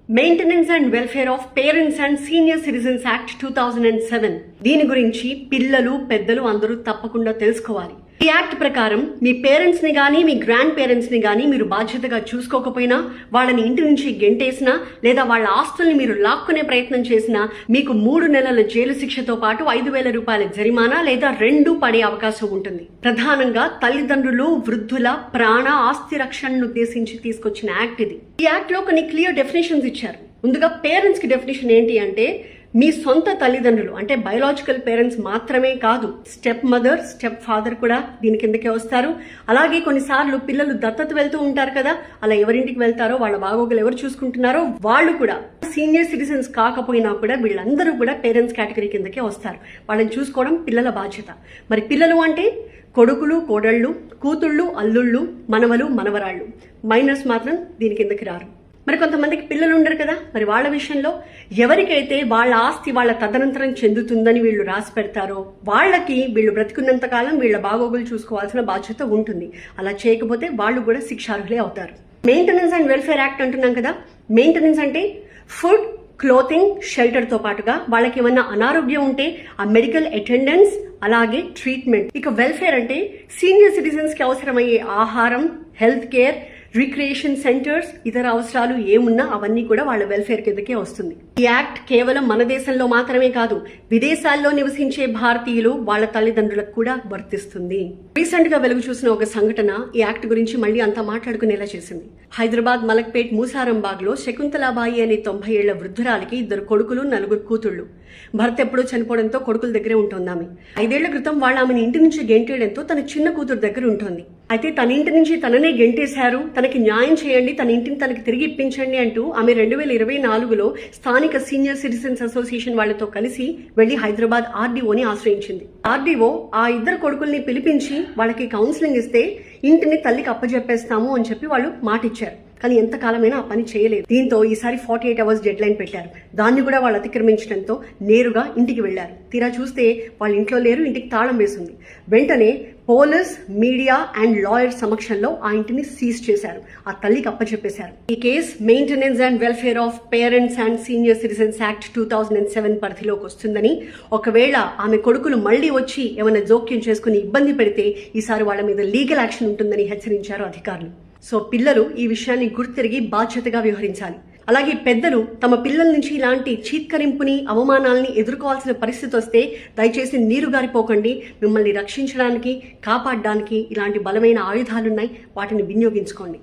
Maintenance and welfare of parents and senior citizens act 2007 దీని గురించి పిల్లలు పెద్దలు అందరూ తప్పకుండా తెలుసుకోవాలి. ఈ యాక్ట్ ప్రకారం మీ పేరెంట్స్ ని గానీ మీ గ్రాండ్ పేరెంట్స్ ని గానీ మీరు బాధ్యతగా చూసుకోకపోయినా, వాళ్ళని ఇంటి నుంచి గెంటేసినా లేదా వాళ్ళ ఆస్తుల్ని మీరు లాక్కునే ప్రయత్నం చేసినా మీకు 3 నెలల జైలు శిక్షతో పాటు 5,000 రూపాయల జరిమానా లేదా 2 పడే అవకాశం ఉంటుంది. ప్రధానంగా తల్లిదండ్రులు, వృద్ధుల ప్రాణ ఆస్తి రక్షణను ఉద్దేశించి తీసుకొచ్చిన యాక్ట్ ఇది. ఈ యాక్ట్ లో కొన్ని క్లియర్ డెఫినేషన్స్ ఇచ్చారు. ముందుగా పేరెంట్స్ కి డెఫినేషన్ ఏంటి అంటే, మీ సొంత తల్లిదండ్రులు అంటే బయోలాజికల్ పేరెంట్స్ మాత్రమే కాదు, స్టెప్ మదర్, స్టెప్ ఫాదర్ కూడా దీని కిందకే వస్తారు. అలాగే కొన్నిసార్లు పిల్లలు దత్తత వెళ్తూ ఉంటారు కదా, అలా ఎవరింటికి వెళ్తారో వాళ్ళ బాగోగులు ఎవరు చూసుకుంటున్నారో వాళ్ళు కూడా సీనియర్ సిటిజన్స్ కాకపోయినా కూడా వీళ్ళందరూ కూడా పేరెంట్స్ కేటగిరీ కిందకే వస్తారు. వాళ్ళని చూసుకోవడం పిల్లల బాధ్యత. మరి పిల్లలు అంటే కొడుకులు, కోడళ్ళు, కూతుళ్ళు, అల్లుళ్ళు, మనవలు, మనవరాళ్ళు. మైనర్స్ మాత్రం దీని కిందకి రారు. మరి కొంతమందికి పిల్లలు ఉండరు కదా, మరి వాళ్ళ విషయంలో ఎవరికైతే వాళ్ళ ఆస్తి వాళ్ళ తదనంతరం చెందుతుందని వీళ్ళు రాసి పెడతారో వాళ్ళకి వీళ్ళు బ్రతికున్నంత కాలం వీళ్ళ బాగోగులు చూసుకోవాల్సిన బాధ్యత ఉంటుంది. అలా చేయకపోతే వాళ్ళు కూడా శిక్షార్హులే అవుతారు. మెయింటెనెన్స్ అండ్ వెల్ఫేర్ యాక్ట్ అంటున్నాం కదా. మెయింటెనెన్స్ అంటే ఫుడ్, క్లోతింగ్, షెల్టర్ తో పాటుగా వాళ్ళకి ఏమన్నా అనారోగ్యం ఉంటే ఆ మెడికల్ అటెండెన్స్, అలాగే ట్రీట్మెంట్. ఇక వెల్ఫేర్ అంటే సీనియర్ సిటిజన్స్ కి అవసరమయ్యే ఆహారం, హెల్త్ కేర్, రిక్రియేషన్ సెంటర్స్, ఇతర అవసరాలు ఏమున్నా అవన్నీ కూడా వాళ్ళ వెల్ఫేర్ కిందకే వస్తుంది. ఈ యాక్ట్ కేవలం మన దేశంలో మాత్రమే కాదు, విదేశాల్లో నివసించే భారతీయులు వాళ్ళ తల్లిదండ్రులకు కూడా వర్తిస్తుంది. రీసెంట్ గా వెలుగు చూసిన ఒక సంఘటన ఈ యాక్ట్ గురించి మళ్ళీ అంతా మాట్లాడుకునేలా చేసింది. హైదరాబాద్ మలక్పేట్ మూసారంబాగ్ లో శకుంతలాబాయి అనే 90 ఏళ్ల వృద్ధురాలికి 2 కొడుకులు, 4 కూతుళ్లు. భర్త ఎప్పుడో చనిపోవడంతో కొడుకుల దగ్గరే ఉంటుంది ఆమె. 5 ఏళ్ల క్రితం వాళ్ళ ఆమెను ఇంటి నుంచి గెంటేయడంతో తన చిన్న కూతురు దగ్గర ఉంటుంది. అయితే తన ఇంటి నుంచి తననే గెంటేశారు, తనకి న్యాయం చేయండి, తన ఇంటిని తనకి తిరిగి ఇప్పించండి అంటూ ఆమె 2024లో స్థానిక సీనియర్ సిటిజన్స్ అసోసియేషన్ వాళ్లతో కలిసి వెళ్లి హైదరాబాద్ ఆర్డీఓని ఆశ్రయించింది. ఆర్డీఓ ఆ 2 కొడుకుల్ని పిలిపించి వాళ్ళకి కౌన్సిలింగ్ ఇస్తే ఇంటిని తల్లికి అప్పజెప్పేస్తాము అని చెప్పి వాళ్ళు మాట ఇచ్చారు. కానీ ఎంతకాలమైనా ఆ పని చేయలేదు. దీంతో ఈసారి 48 అవర్స్ డెడ్ లైన్ పెట్టారు. దాన్ని కూడా వాళ్ళు అతిక్రమించడంతో నేరుగా ఇంటికి వెళ్లారు. తీరా చూస్తే వాళ్ళ ఇంట్లో లేరు, ఇంటికి తాళం వేసింది. వెంటనే పోలీస్, మీడియా అండ్ లాయర్ సమక్షంలో ఆ ఇంటిని సీజ్ చేశారు, ఆ తల్లికి అప్పచెప్పేశారు. ఈ case maintenance and welfare of parents and senior citizens act 2007 పరిధిలోకి వస్తుందని, ఒకవేళ ఆమె కొడుకులు మళ్లీ వచ్చి ఏమైనా జోక్యం చేసుకుని ఇబ్బంది పెడితే ఈసారి వాళ్ళ మీద లీగల్ యాక్షన్ ఉంటుందని హెచ్చరించారు అధికారులు. సో పిల్లలు ఈ విషయాన్ని గుర్తిరిగి బాధ్యతగా వ్యవహరించాలి. అలాగే పెద్దలు తమ పిల్లల నుంచి ఇలాంటి చీత్కరింపుని, అవమానాలని ఎదుర్కోవాల్సిన పరిస్థితి వస్తే దయచేసి నీరు గారిపోకండి. మిమ్మల్ని రక్షించడానికి, కాపాడడానికి ఇలాంటి బలమైన ఆయుధాలున్నాయి, వాటిని వినియోగించుకోండి.